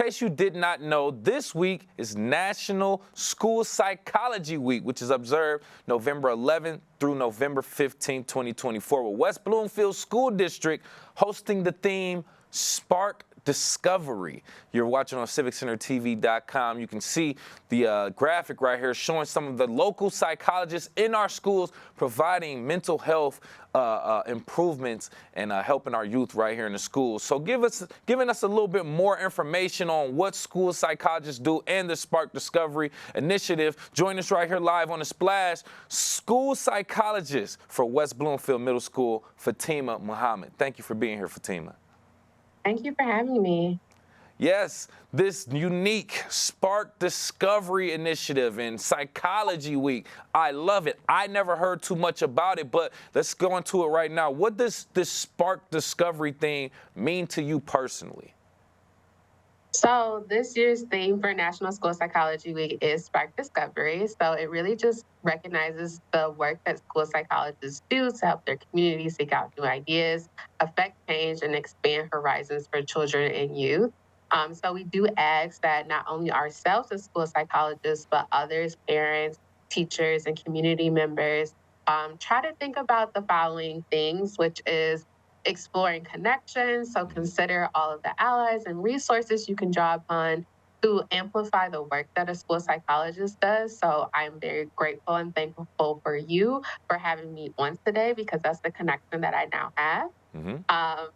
case you did not know, this week is National School Psychology Week, which is observed November 11th through November 15th, 2024, with West Bloomfield School District hosting the theme Spark Discovery. You're watching on CivicCenterTV.com. You can see the graphic right here showing some of the local psychologists in our schools providing mental health improvements and helping our youth right here in the schools. So giving us a little bit more information on what school psychologists do and the Spark Discovery Initiative. Join us right here live on The Splash, school psychologist for West Bloomfield Middle School, Fatimah Muhammad. Thank you for being here, Fatimah. Thank you for having me. Yes, this unique Spark Discovery Initiative and Psychology Week. I love it. I never heard too much about it, but let's go into it right now. What does this Spark Discovery thing mean to you personally? So this year's theme for National School Psychology Week is Spark Discovery. So it really just recognizes the work that school psychologists do to help their community seek out new ideas, affect change, and expand horizons for children and youth. So we do ask that not only ourselves as school psychologists, but others, parents, teachers, and community members try to think about the following things, which is exploring connections. So consider all of the allies and resources you can draw upon to amplify the work that a school psychologist does. So I'm very grateful and thankful for you for having me on today, because that's the connection that I now have.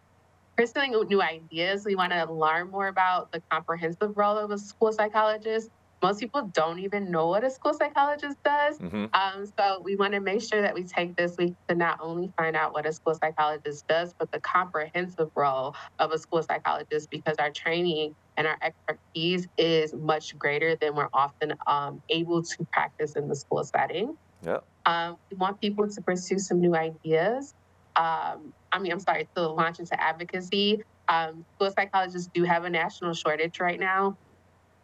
Pursuing new ideas, we want to learn more about the comprehensive role of a school psychologist. Most people don't even know what a school psychologist does. So we want to make sure that we take this week to not only find out what a school psychologist does, but the comprehensive role of a school psychologist, because our training and our expertise is much greater than we're often able to practice in the school setting. We want people to pursue some new ideas. To launch into advocacy. School psychologists do have a national shortage right now.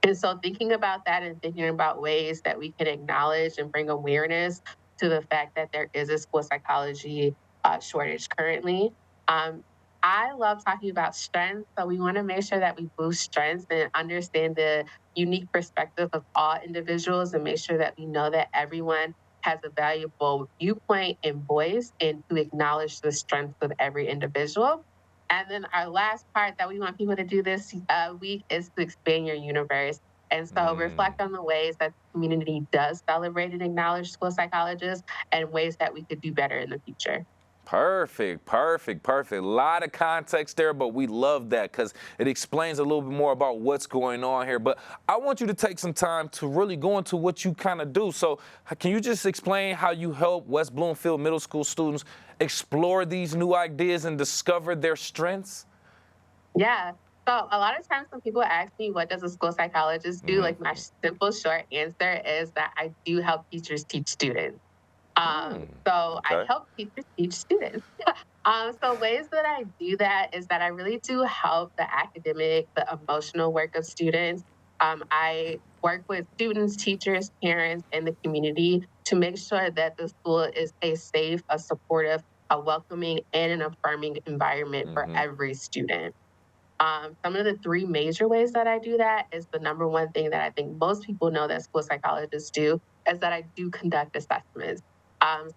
And so thinking about that and thinking about ways that we can acknowledge and bring awareness to the fact that there is a school psychology shortage currently. I love talking about strengths, so we want to make sure that we boost strengths and understand the unique perspective of all individuals, and make sure that we know that everyone has a valuable viewpoint and voice, and to acknowledge the strengths of every individual. And then our last part that we want people to do this week is to expand your universe. And so reflect on the ways that the community does celebrate and acknowledge school psychologists, and ways that we could do better in the future. Perfect. A lot of context there, but we love that because it explains a little bit more about what's going on here. But I want you to take some time to really go into what you kind of do. So can you just explain how you help West Bloomfield Middle School students explore these new ideas and discover their strengths? Yeah. So a lot of times when people ask me, what does a school psychologist do? Like, my simple short answer is that I do help teachers teach students. I help teachers teach students. So ways that I do that is that I really do help the academic, the emotional work of students. I work with students, teachers, parents, and the community to make sure that the school is a safe, a supportive, a welcoming, and an affirming environment for every student. Some of the three major ways that I do that is the number one thing that I think most people know that school psychologists do is that I do conduct assessments.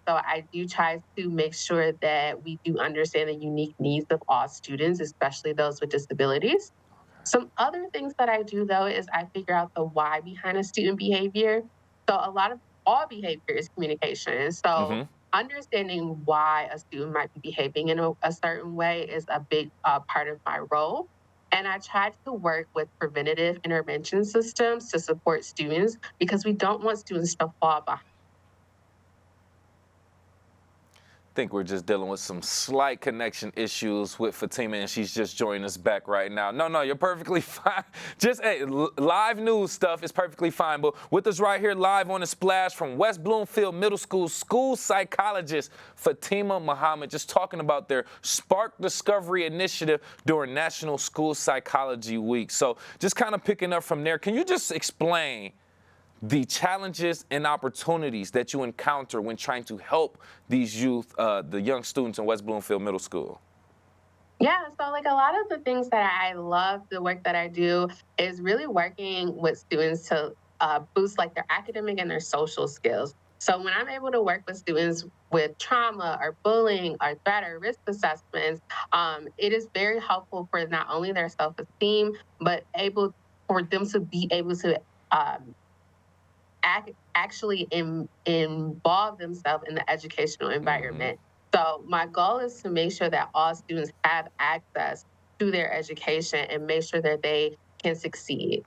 So I do try to make sure that we do understand the unique needs of all students, especially those with disabilities. Some other things that I do, though, is I figure out the why behind a student behavior. So all behavior is communication. So understanding why a student might be behaving in a certain way is a big part of my role. And I try to work with preventative intervention systems to support students, because we don't want students to fall behind. Think we're just dealing with some slight connection issues with Fatimah, and she's just joining us back right now. No, you're perfectly fine. Just live news stuff is perfectly fine. But with us right here live on The Splash from West Bloomfield Middle School, school psychologist Fatimah Muhammad, just talking about their Spark Discovery Initiative during National School Psychology Week. So just kind of picking up from there, can you just explain the challenges and opportunities that you encounter when trying to help these youth, the young students in West Bloomfield Middle School? Yeah, so like a lot of the things that I love, the work that I do is really working with students to boost like their academic and their social skills. So when I'm able to work with students with trauma or bullying or threat or risk assessments, it is very helpful for not only their self-esteem, but able for them to be able to um, actually involve themselves in the educational Hmm. environment. So my goal is to make sure that all students have access to their education and make sure that they can succeed.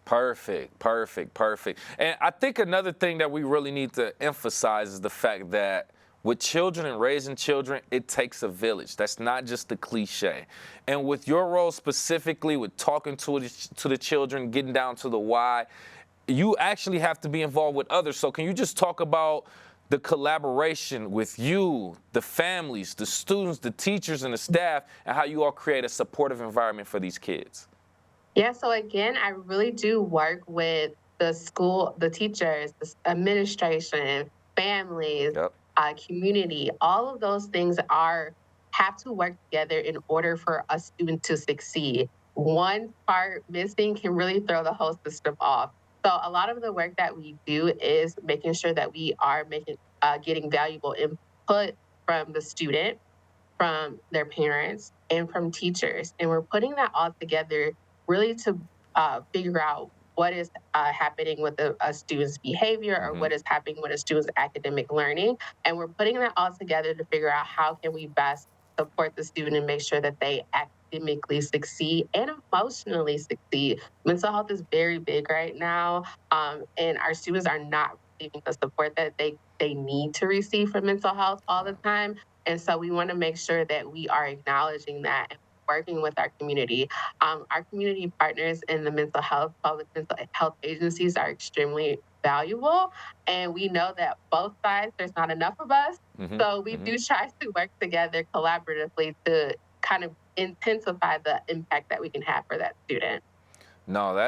Perfect, perfect, perfect. And I think another thing that we really need to emphasize is the fact that with children and raising children, it takes a village. That's not just a cliche. And with your role specifically, with talking to the children, getting down to the why, you actually have to be involved with others. So can you just talk about the collaboration with you, the families, the students, the teachers, and the staff, and how you all create a supportive environment for these kids? Yeah, so again, I really do work with the school, the teachers, the administration, families, Yep. community. All of those things are have to work together in order for a student to succeed. One part missing can really throw the whole system off. So a lot of the work that we do is making sure that we are getting valuable input from the student, from their parents, and from teachers. And we're putting that all together really to figure out what is happening with a student's behavior or Hmm. what is happening with a student's academic learning. And we're putting that all together to figure out how can we best support the student and make sure that they academically succeed and emotionally succeed. Mental health is very big right now, and our students are not receiving the support that they need to receive for mental health all the time. And so we want to make sure that we are acknowledging that and working with our community partners in the public mental health agencies are extremely valuable. And we know that both sides, there's not enough of us. Hmm. So we Hmm. do try to work together collaboratively to kind of intensify the impact that we can have for that student. No,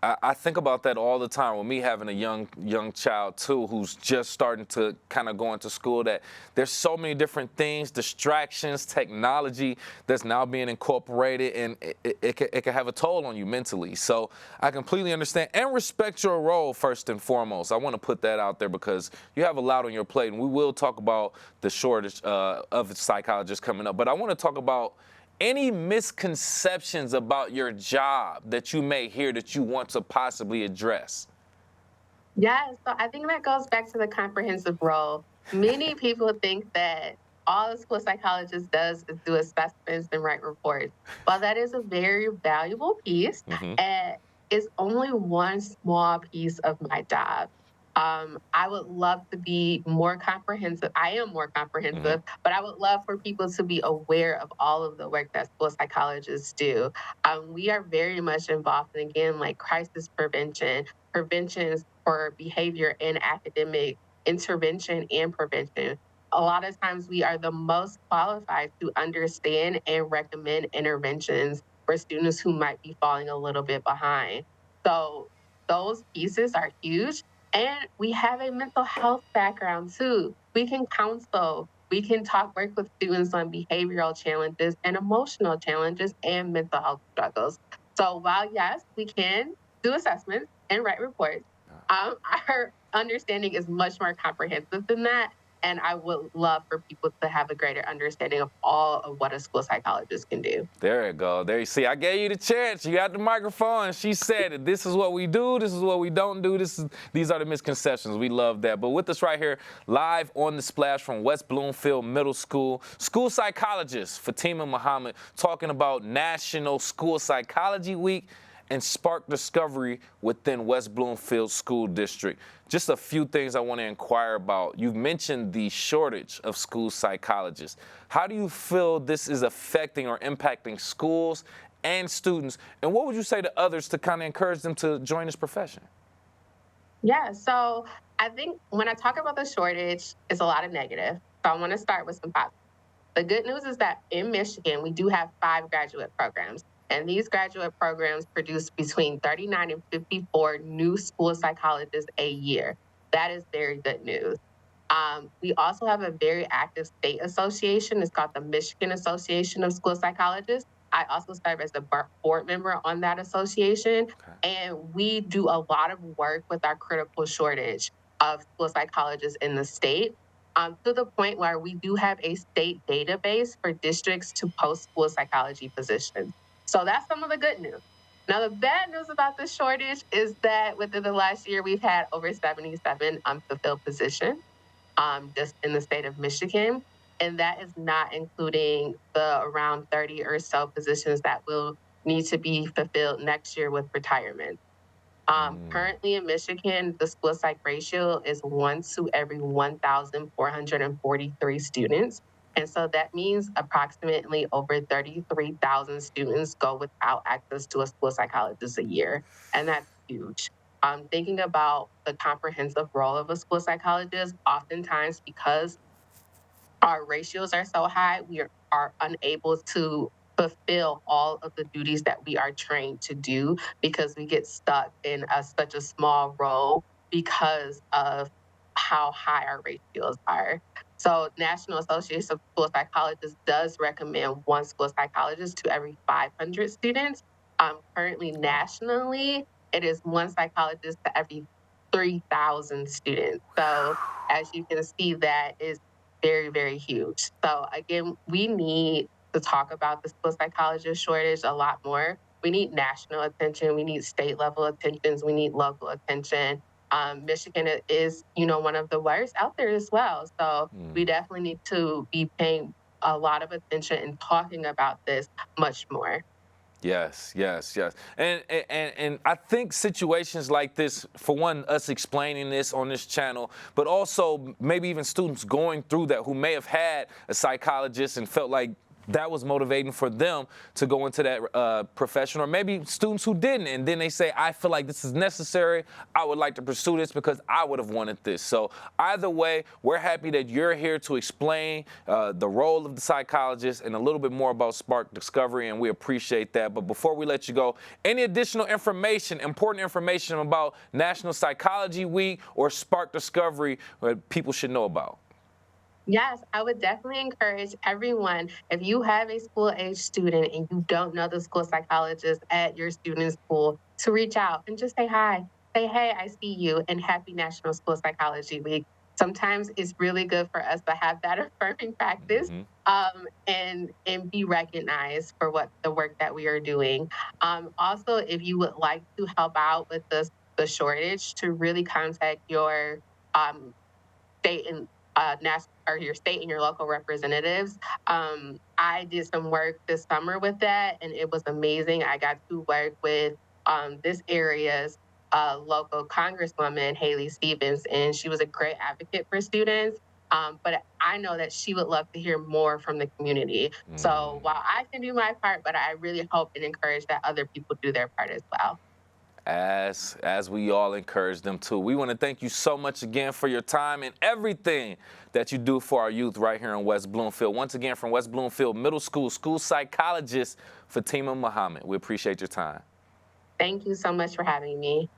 I think about that all the time with me having a young child too who's just starting to kind of go into school, that there's so many different things, distractions, technology that's now being incorporated, and it can have a toll on you mentally. So I completely understand and respect your role first and foremost. I want to put that out there because you have a lot on your plate, and we will talk about the shortage of psychologists coming up. But I want to talk about any misconceptions about your job that you may hear that you want to possibly address. Yeah, so I think that goes back to the comprehensive role. Many people think that all a school psychologist does is do assessments and write reports. While that is a very valuable piece, Hmm. and it's only one small piece of my job. I would love to be more comprehensive. I am more Hmm. comprehensive, but I would love for people to be aware of all of the work that school psychologists do. We are very much involved in, again, like crisis prevention for behavior and academic intervention and prevention. A lot of times we are the most qualified to understand and recommend interventions for students who might be falling a little bit behind. So those pieces are huge. And we have a mental health background too. We can counsel, we can work with students on behavioral challenges and emotional challenges and mental health struggles. So while yes, we can do assessments and write reports, our understanding is much more comprehensive than that. And I would love for people to have a greater understanding of all of what a school psychologist can do. There you go. There you see. I gave you the chance. You got the microphone. She said it. This is what we do. This is what we don't do. These are the misconceptions. We love that. But with us right here, live on the splash from West Bloomfield Middle School, school psychologist Fatimah Muhammad talking about National School Psychology Week and spark discovery within West Bloomfield School District. Just a few things I want to inquire about. You've mentioned the shortage of school psychologists. How do you feel this is affecting or impacting schools and students? And what would you say to others to kind of encourage them to join this profession? Yeah, so I think when I talk about the shortage, it's a lot of negative. So I want to start with some positive. The good news is that in Michigan, we do have 5 graduate programs. And these graduate programs produce between 39 and 54 new school psychologists a year. That is very good news. We also have a very active state association. It's called the Michigan Association of School Psychologists. I also serve as a board member on that association. Okay. And we do a lot of work with our critical shortage of school psychologists in the state, to the point where we do have a state database for districts to post school psychology positions. So that's some of the good news. Now, the bad news about the shortage is that within the last year, we've had over 77 unfulfilled positions, just in the state of Michigan. And that is not including the around 30 or so positions that will need to be fulfilled next year with retirement. Mm. Currently in Michigan, the school psych ratio is 1 to every 1,443 students. And so that means approximately over 33,000 students go without access to a school psychologist a year. And that's huge. Thinking about the comprehensive role of a school psychologist, oftentimes because our ratios are so high, are unable to fulfill all of the duties that we are trained to do because we get stuck in such a small role because of how high our ratios are. So, National Association of School Psychologists does recommend one school psychologist to every 500 students. Currently, Wow. nationally, it is one psychologist to every 3,000 students. So, as you can see, that is very, very huge. So again, we need to talk about the school psychologist shortage a lot more. We need national attention. We need state level attentions. We need local attention. Michigan is, one of the worst out there as well. So we Mm. definitely need to be paying a lot of attention and talking about this much more. Yes, yes, yes. And I think situations like this, for one, us explaining this on this channel, but also maybe even students going through that who may have had a psychologist and felt like that was motivating for them to go into that profession, or maybe students who didn't, and then they say, I feel like this is necessary, I would like to pursue this because I would have wanted this. So either way, we're happy that you're here to explain the role of the psychologist and a little bit more about Spark Discovery, and we appreciate that. But before we let you go, any additional information, important information about National Psychology Week or Spark Discovery that people should know about? Yes, I would definitely encourage everyone, if you have a school age student and you don't know the school psychologist at your student's school, to reach out and just say hi. Say, hey, I see you, and happy National School Psychology Week. Sometimes it's really good for us to have that affirming practice, Hmm. and be recognized for what the work that we are doing. Also, if you would like to help out with the shortage, to really contact your um, state and national, or your state and your local representatives. I did some work this summer with that, and it was amazing. I got to work with this area's local congresswoman, Haley Stevens, and she was a great advocate for students. But I know that she would love to hear more from the community. So Mm. while I can do my part, but I really hope and encourage that other people do their part as well. As we all encourage them to. We want to thank you so much again for your time and everything that you do for our youth right here in West Bloomfield. Once again, from West Bloomfield Middle School, school psychologist Fatimah Muhammad. We appreciate your time. Thank you so much for having me.